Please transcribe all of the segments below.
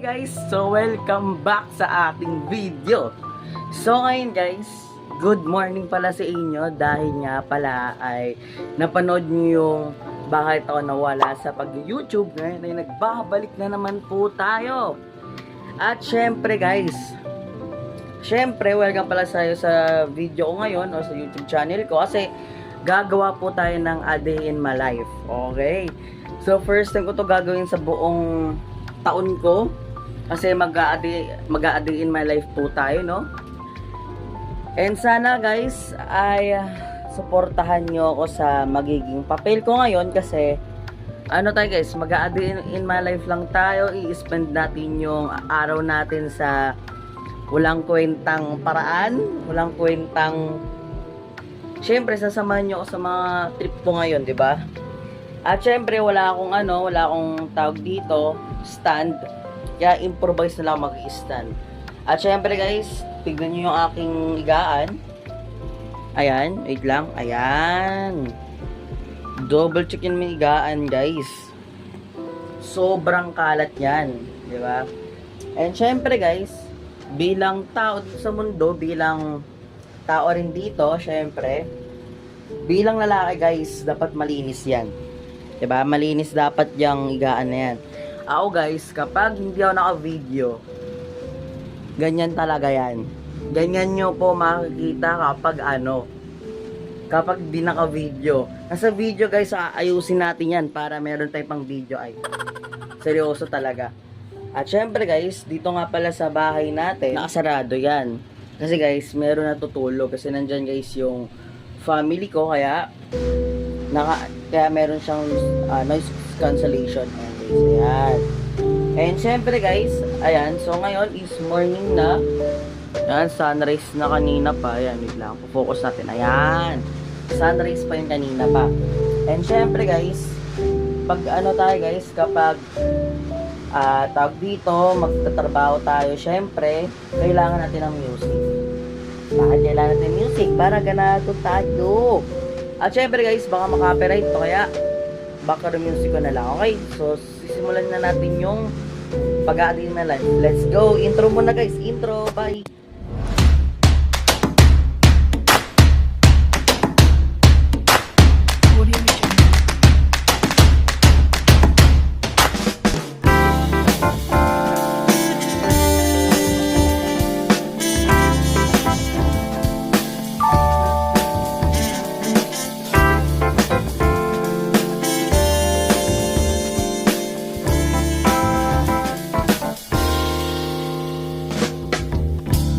Guys, so welcome back sa ating video. So ngayon guys, good morning pala sa inyo dahil nga pala ay napanood nyo yung bakit ako nawala sa pag-YouTube. Ngayon ay nagbabalik na naman po tayo. At syempre guys, welcome pala sa video ko ngayon o sa YouTube channel ko kasi gagawa po tayo ng A Day in My Life. Okay? So first time ko to gagawin sa buong taon ko kasi mag-a day in my life po tayo, no? And sana guys ay suportahan nyo ako sa magiging papel ko ngayon kasi ano tayo guys, mag-a day in my life lang tayo. I-spend natin yung araw natin sa walang kwentang paraan, walang kwentang. Siyempre sasamahan nyo ako sa mga trip ko ngayon, di ba? At syempre wala akong tawag dito, stand. Kaya improvise na lang mag-stand. At syempre guys, tignan nyo yung aking higaan. Ayan, wait lang. Ayan. Double check yung higaan guys. Sobrang kalat yan, di ba? And syempre guys, bilang tao sa mundo, bilang tao rin dito, syempre, bilang lalaki guys, dapat malinis yan. Diba? Malinis dapat yung higaan na yan. Ako guys, kapag hindi ako naka-video, ganyan talaga yan. Ganyan nyo po makikita kapag di naka-video. Nasa video guys, ayusin natin yan para meron tayong pang video ay. Seryoso talaga. At syempre guys, dito nga pala sa bahay natin, nakasarado yan. Kasi guys, meron natutulog kasi nandyan guys yung family ko kaya meron siyang noise cancellation. Ayan. And syempre guys, ayan, so ngayon is morning na. Ayan, sunrise na kanina pa. Ayan, wait lang, focus natin. Ayan, sunrise pa yung kanina pa. And syempre guys, pag tayo guys, kapag tawag dito, magtatrabaho tayo, syempre, kailangan natin ng music. Bakit kailangan natin music? Para ganado tayo. At syempre guys, baka maka-copyright to kaya background music ko na lang. Okay, so sisimulan na natin yung pag-a-day na live. Let's go! Intro muna guys, intro, bye!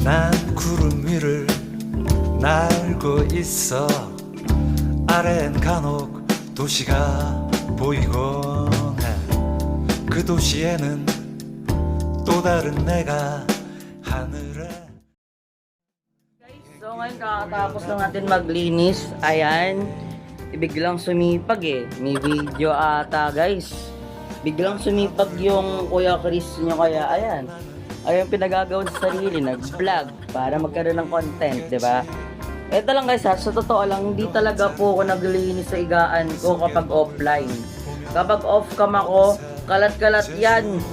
난 구름 위를 날고 있어 아래엔 간혹 도시가 보이곤 해 그 도시에는 또 다른 내가 하늘에 So ngayon kakatapos lang natin maglinis. Ayan, biglang sumipag may video ata guys. Biglang sumipag yung Kuya Chris nyo kaya ayan. Ayun pinagagawa sa sarili, nag-vlog para magkaroon ng content, di ba? Ito lang guys sa totoo lang, hindi talaga po ako naglilinis sa higaan ko kapag offline. Kapag off cam ako, kalat-kalat yan.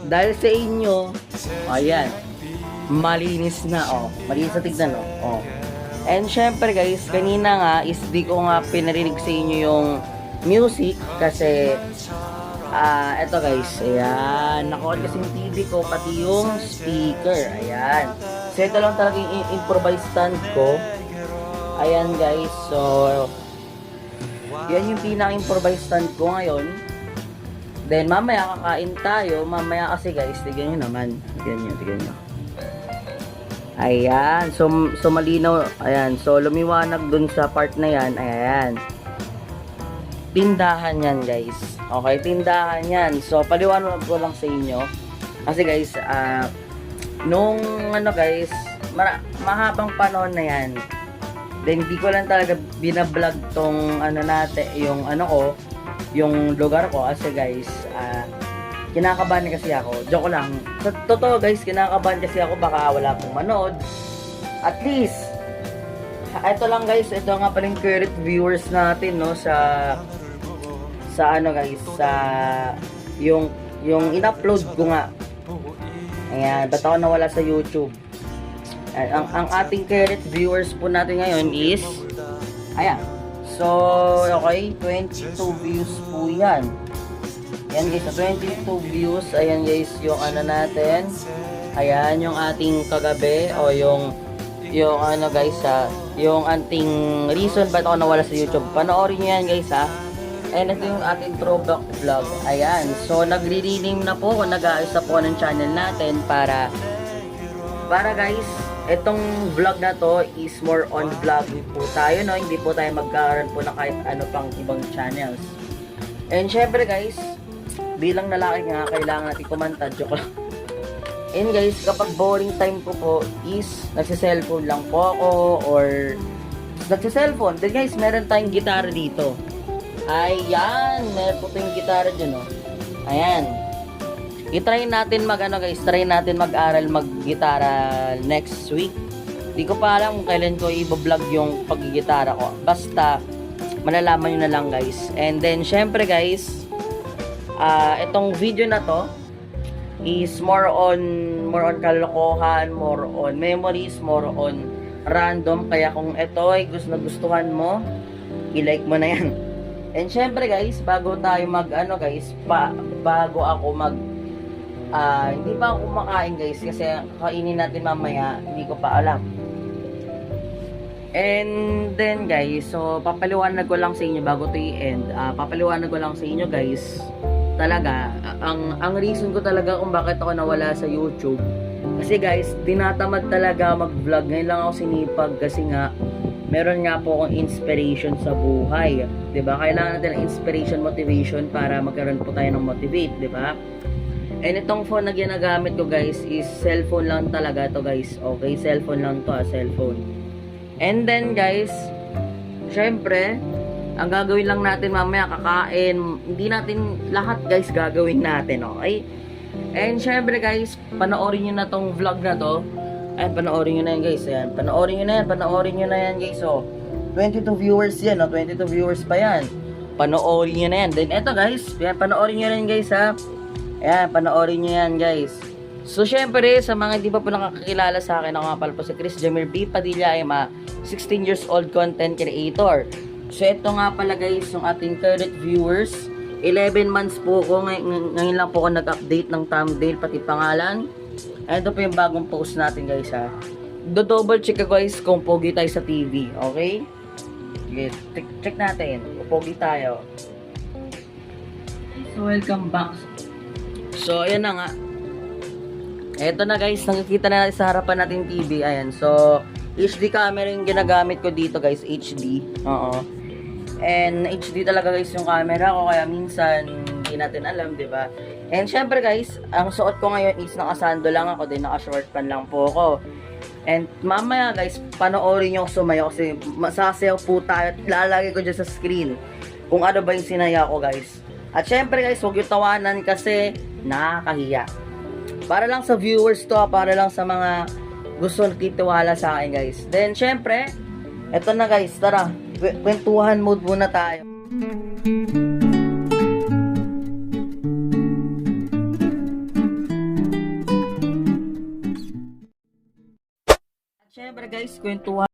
Dahil sa inyo, ayan, malinis na, malinis na tignan, And syempre guys, kanina nga, is di ko nga pinarinig sa inyo yung music kasi eto guys, ayan, nakuha kasi yung TV ko, pati yung speaker, ayan. So ito lang talaga yung improvise stand ko. Ayan guys, so yan yung pinaka-improvise stand ko ngayon. Then mamaya kakain tayo, mamaya kasi guys, tignan nyo naman, tignan nyo. Ayan, so malinaw, ayan, so lumiwanag dun sa part na yan, ayan. Tindahan yan guys. Okay, tindahan yan. So, paliwanag ko lang sa inyo. Kasi guys, nung guys, mahabang panahon na yan. Then, di ko lang talaga binablog tong natin, yung yung lugar ko. Kasi guys, kinakabahan kasi ako. Joke lang. Sa totoo guys, kinakabahan kasi ako baka wala pong manood. At least, ito lang guys, ito nga paling current viewers natin, no, sa guys, sa yung in-upload ko nga Ayan, ba't ako nawala sa YouTube? Ang ating current viewers po natin ngayon is, ayan. So, okay, 22 views po yan. Ayan guys, sa 22 views, ayan guys, yung ano natin. Ayan, yung ating kagabi, o yung ano guys ha, yung ating reason ba't ako nawala sa YouTube. Panoorin nyo yan guys ha. And ito yung ating throwback vlog. Ayan, so nagre-rename na po, nag-aayos na po ng channel natin para guys, itong vlog na to is more on vlogging po tayo, no? Hindi po tayo magkaroon po na kahit ano pang ibang channels. And syempre guys, bilang lalaki nga, kailangan natin kumanta. Joke lang. And guys, kapag boring time ko po is nagsiselfone lang po ako or nagsiselfone. Then guys, meron tayong gitara dito. Ayan, meron po tayong gitara dyan, no? Ayan. I-try natin try natin mag-aral mag-gitara next week. Di ko pa alam kung kailan ko i-vlog yung pag-gitara ko. Basta, malalaman nyo na lang guys. And then, syempre guys, itong video na to is more on kalokohan, more on memories, more on random. Kaya kung ito ay gustuhan mo, i-like mo na yan. And syempre guys, bago tayo bago ako hindi pa ako kumakain guys kasi kainin natin mamaya, hindi ko pa alam. And then guys, so papaliwanag ko lang sa inyo bago to i-end. Papaliwanag ko lang sa inyo guys, talaga ang reason ko talaga kung bakit ako nawala sa YouTube. Kasi guys, tinatamad talaga mag-vlog. Ngayon lang ako sinipag kasi nga meron nga po akong inspiration sa buhay. 'Di ba? Kailangan natin ng inspiration, motivation para magkaroon po tayo ng motivate, 'di ba? And itong phone na ginagamit ko guys is cellphone lang talaga to guys. Okay, cellphone lang to, cellphone. And then guys, syempre, ang gagawin lang natin mamaya kakain. Hindi natin lahat guys gagawin natin, okay? And syempre guys, panoorin niyo na tong vlog na to. Ay, panoorin niyo na yan guys. Ayan, panoorin niyo na yan guys. So, 22 viewers yan, no? 22 viewers pa yan. Panoorin niyo na yan. Then eto guys, yan, panoorin niyo na yan guys ha. Ayan, panoorin nyo yan guys. So syempre, sa mga hindi pa po nakakakilala sa akin, ako nga pala po si Chris Jamir B. Padilla, I'm a 16 years old content creator. So ito nga pala guys, yung ating current viewers. 11 months po ko, ngayon lang po ako nag-update ng thumbnail, pati pangalan. And ito po yung bagong post natin guys ha. Do-double check ko guys kung pogi tayo sa TV, okay? Yes, check natin kung pogi tayo. So welcome back. So, ayan na nga. Eto na guys, nakikita na natin sa harapan natin TV. Ayan, so, HD camera yung ginagamit ko dito guys, HD. Oo. And HD talaga guys yung camera ko, kaya minsan hindi natin alam, di ba? And syempre guys, ang suot ko ngayon is nakasando lang ako, din naka-short pan lang po ako. And mamaya guys, panoorin nyo sumayaw kasi masasayaw po tayo at lalagay ko dyan sa screen kung ano ba yung sinaya ko guys. At syempre guys, huwag yung tawanan kasi nakakahiya. Para lang sa viewers to, para lang sa mga gusto nagtitiwala sa akin guys. Then syempre, eto na guys, tara, kwentuhan mode muna tayo. At syempre guys, kwentuhan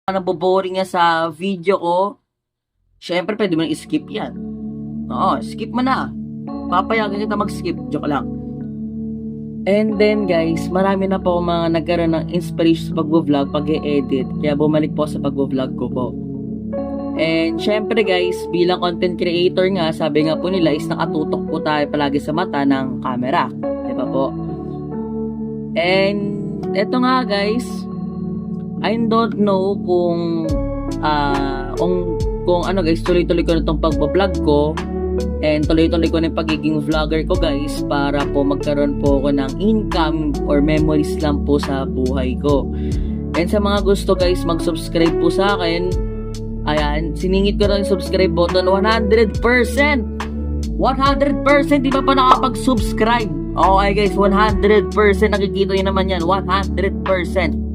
naboboring nga sa video ko, syempre pwede mo na i-skip yan. Oo, skip mo na. Papayagan kita mag-skip. Joke lang. And then guys, marami na po mga nagkaroon ng inspiration sa pag-vlog, pag-e-edit. Kaya bumalik po sa pag-vlog ko po. And syempre guys, bilang content creator nga, sabi nga po nila is nakatutok po tayo palagi sa mata ng camera. Diba po? And eto nga guys, I don't know kung ano guys, tuloy-tuloy ko na itong pag-vlog ko and tuloy-tuloy ko na yung pagiging vlogger ko guys para po magkaroon po ako ng income or memories lang po sa buhay ko. And sa mga gusto guys, mag-subscribe po sa akin. Ayan, siningit ko na yung subscribe button 100%! 100%! Di ba pa nakapag-subscribe? Okay guys, 100%. Nakikita nyo naman yan, 100%.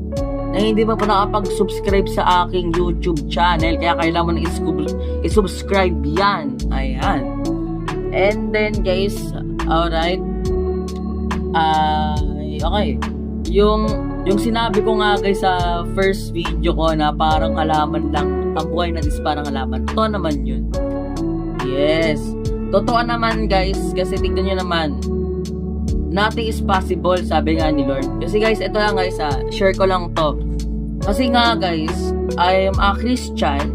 Na hindi pa nakapag-subscribe sa aking YouTube channel. Kaya kailangan mo na i-subscribe yan. Ayan. And then guys, alright. Okay. Yung sinabi ko nga guys sa first video ko na parang halaman lang. Ang buhay natin is parang halaman. Totoo naman yun. Yes. Totoo naman guys. Kasi tignan nyo naman. Nothing is possible, sabi nga ni Lord. Kasi guys, ito lang guys, share ko lang to. Kasi nga guys, I am a Christian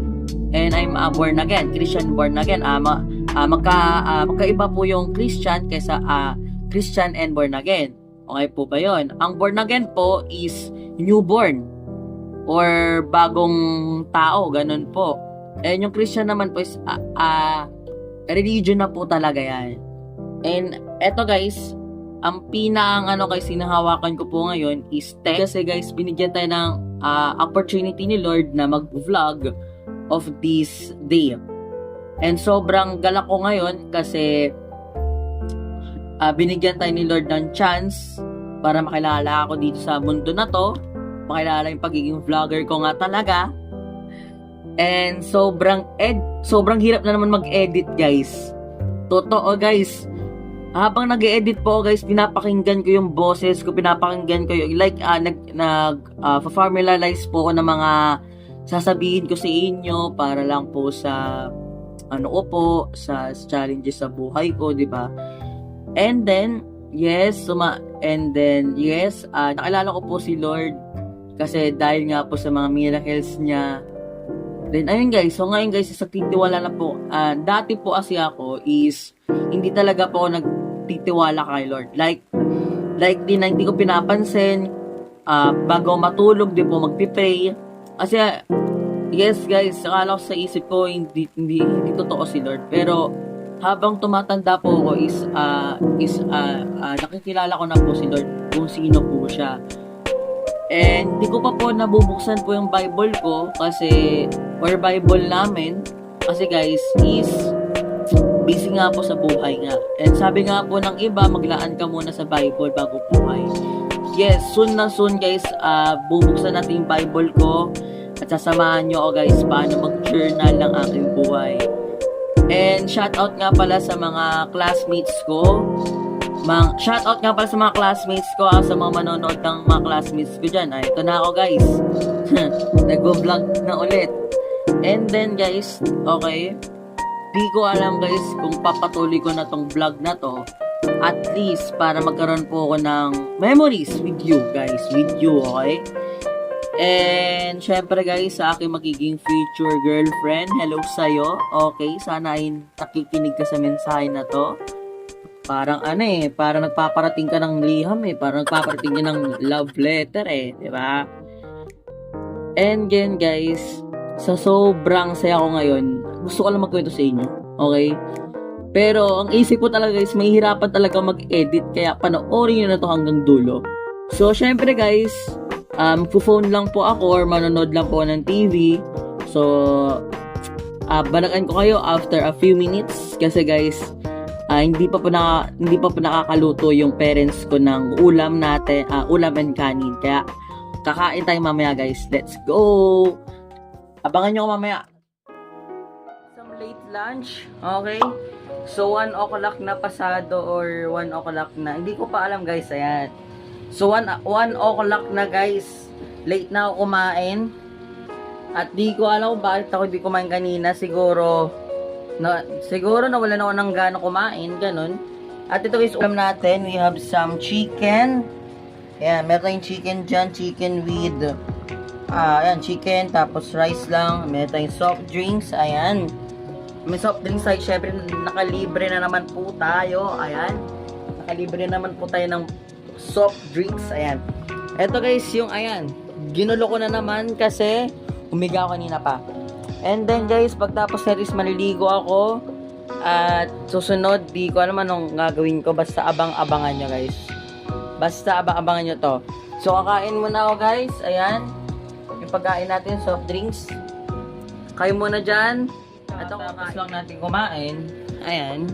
and I'm a born again. Christian born again. Magkaiba po yung Christian kaysa Christian and born again. Okay po ba yun? Ang born again po is newborn or bagong tao, ganun po. And yung Christian naman po is religion na po talaga yan. And eto guys, ang guys, sinahawakan ko po ngayon is tech. Kasi guys, binigyan tayo ng opportunity ni Lord na mag-vlog of this day. And sobrang galak ko ngayon kasi binigyan tayo ni Lord ng chance para makilala ako dito sa mundo na to. Makilala yung pagiging vlogger ko nga talaga. And sobrang hirap na naman mag-edit guys. Totoo guys. Habang nag-edit po guys, pinapakinggan ko yung boses ko, pinapakinggan ko yung formalize po ko ng mga sasabihin ko sa inyo para lang po sa sa challenges sa buhay ko, di ba? And then nakilala ko po si Lord kasi dahil nga po sa mga miracles niya. Then ayun guys, so ngayon guys, sa titiwala na po. Dati po kasi ako is hindi talaga po ako nagtitiwala kay Lord. Like hindi ko pinapansin. Bago matulog, di po magpipray. Kasi yes guys, akala ko sa isip ko hindi totoo si Lord. Pero habang tumatanda po ako is nakikilala ko na po si Lord kung sino po siya. And di ko pa po nabubuksan po yung Bible ko or Bible namin kasi guys is busy nga po sa buhay nga. And sabi nga po ng iba, maglaan ka muna sa Bible bago buhay. Yes, soon na soon guys, bubuksan natin yung Bible ko at sasamahan nyo ako guys paano mag-journal ng aking buhay. And shoutout nga pala sa mga classmates ko. Shoutout nga pala sa mga classmates ko, sa mga manonood ng mga classmates ko dyan. Ito na ako guys. Nag-vlog na ulit. And then guys, okay, di ko alam guys kung papatuloy ko na tong vlog na to. At least para magkaroon po ako ng memories with you guys. Okay? And syempre guys, sa aking magiging future girlfriend, hello sa'yo. Okay, sana ay nakikinig ka sa mensahe na to. Parang parang nagpaparating ka ng liham parang nagpaparating ka ng love letter di ba? And again guys, sa sobrang saya ko ngayon, gusto ko lang magkwento sa inyo, okay? Pero ang isip ko talaga guys, mahihirapan talaga mag-edit, kaya panoorin nyo na to hanggang dulo. So syempre guys, phone lang po ako or manonood lang po ng TV. So balakan ko kayo after a few minutes kasi guys, hindi pa po nakakaluto yung parents ko ng ulam natin, ulam and kanin. Kaya kakain tayo mamaya guys. Let's go. Abangan nyo ko mamaya. Some late lunch. Okay. So 1 o'clock na pasado or 1 o'clock na. Hindi ko pa alam guys. Ayan. So 1 o'clock na guys. Late na ako kumain. At di ko alam kung bakit ako di kumain kanina. Siguro nawalan ako ng gana kumain, ganun. At ito guys, ulam natin. We have some chicken. Ayan, meron tayong chicken dyan. Chicken with, ayan, chicken. Tapos rice lang. Meron tayong soft drinks. Ayan. May soft drinks tayo. Syempre, nakalibre na naman po tayo. Ayan. Nakalibre naman po tayo ng soft drinks. Ayan. Ito guys, yung ayan. Ginulo ko na naman kasi umiga ako kanina pa. And then guys, pagtapos na is maliligo ako. At susunod, di ko alam anong gagawin ko. Basta abang-abangan nyo guys. Basta abang-abangan nyo to. So kakain muna ako guys. Ayan. Yung pagkain natin, soft drinks. Kayo muna dyan. At tapos lang natin kumain. Ayan.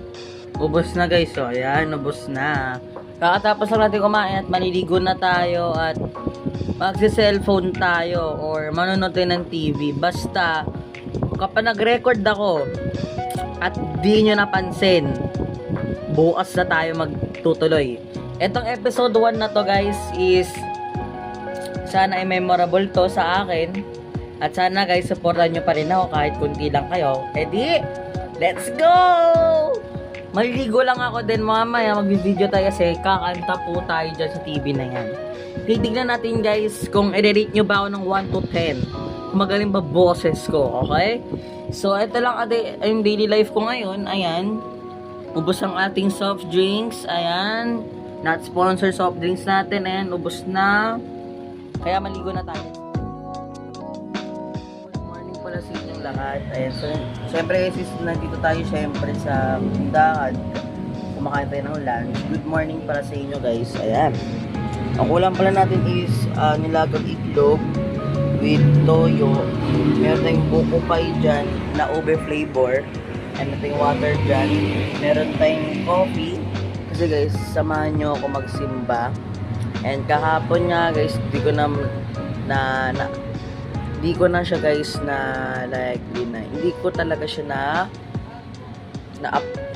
Ubos na guys. So ayan, ubos na. Kakatapos lang natin kumain at maliligo na tayo. At magsi-cellphone tayo or manonood tayo ng TV. Basta kapag nag-record ako at di nyo napansin, bukas na tayo magtutuloy. Etong episode 1 na to guys is sana ay memorable to sa akin. At sana guys, supportan nyo pa rin ako kahit kunti lang kayo. E di, let's go! Maliligo lang ako din mamaya, mag-video tayo kasi kakanta po tayo dyan sa TV na yan. Titignan natin guys kung i-rate nyo ba ako ng 1 to 10. Kung magaling ba boses ko, okay? So, ito lang yung daily life ko ngayon. Ayan. Ubos ang ating soft drinks. Ayan. Not sponsored soft drinks natin. Ayan, ubos na. Kaya maligo na tayo. Good morning pala sa inyong lahat. Ayan, so, syempre guys, nandito tayo syempre sa tindahan. Kumakain tayo ng lunch. Good morning para sa inyo guys. Ayan. Ang ulam pala natin is nilagang itlog with toyo. Meron tayong buko pie dyan na ube flavor. And meron tayong water dyan. Meron tayong coffee. Kasi guys, samahan nyo ako magsimba. And kahapon nga guys, di ko na siya guys na like hindi ko talaga siya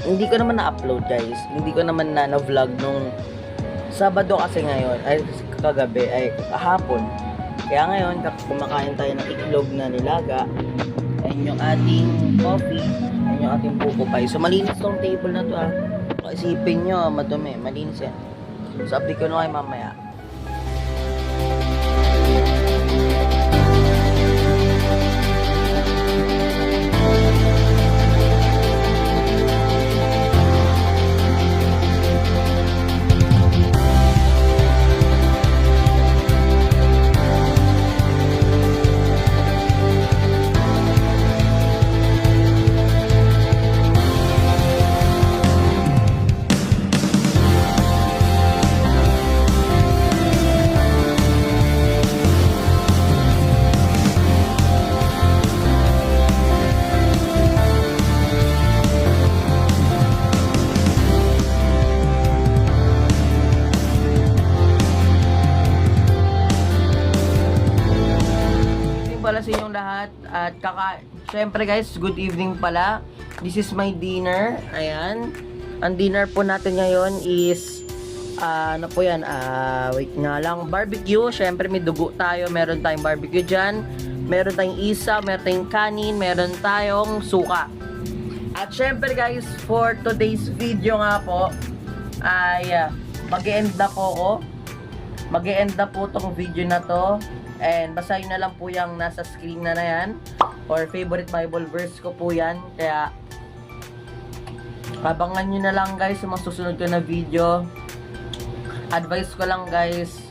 hindi ko naman na-upload guys. Hindi ko naman na-vlog nung Sabado kasi ngayon, ay kagabi, ay kahapon. Kaya ngayon, kumakain tayo ng itlog na nilaga. Ayan yung ating coffee. Ayan yung ating buko pie. So, malinis tong table na to Isipin nyo, madumi. Malinis yan. So, update ko na kayo mamaya. Pala sa inyong lahat at syempre guys, good evening pala. This is my dinner. Ayan. Ang dinner po natin ngayon is ano po yan? Wait nga lang. Barbecue. Syempre may dugo tayo. Meron tayong barbecue dyan. Meron tayong isa. Meron tayong kanin. Meron tayong suka. At syempre guys, for today's video nga po ay mag-e-end na po ako. Mag-e-end na po tong video na to. And basahin na lang po yung nasa screen na yan. Or favorite Bible verse ko po yan. Kaya abangan nyo na lang guys sa mga susunod ko na video. Advice ko lang guys,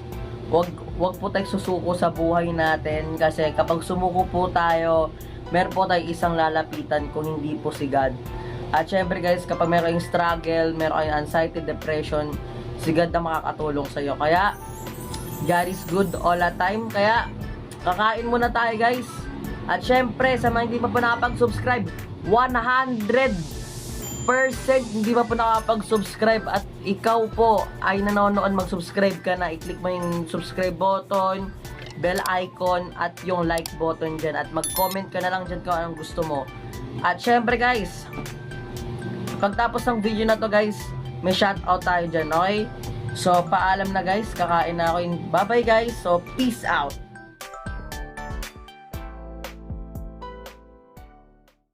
wag po tayo susuko sa buhay natin. Kasi kapag sumuko po tayo, meron po tayo isang lalapitan kung hindi po si God. At syempre guys, kapag meron kayong struggle, meron kayong anxiety, depression, si God na makakatulong sa'yo. Kaya God is good all the time. Kaya kakain muna tayo guys. At syempre sa mga hindi pa po nakapag-subscribe, 100% hindi pa po nakapag-subscribe at ikaw po ay nanonood, mag-subscribe ka na. I-click mo yung subscribe button, bell icon at yung like button dyan. At mag-comment ka na lang dyan kung anong gusto mo. At syempre guys, pagtapos ng video na to guys, may shoutout tayo dyan, okay? So, paalam na guys. Kakain na ako. Bye-bye guys. So, peace out.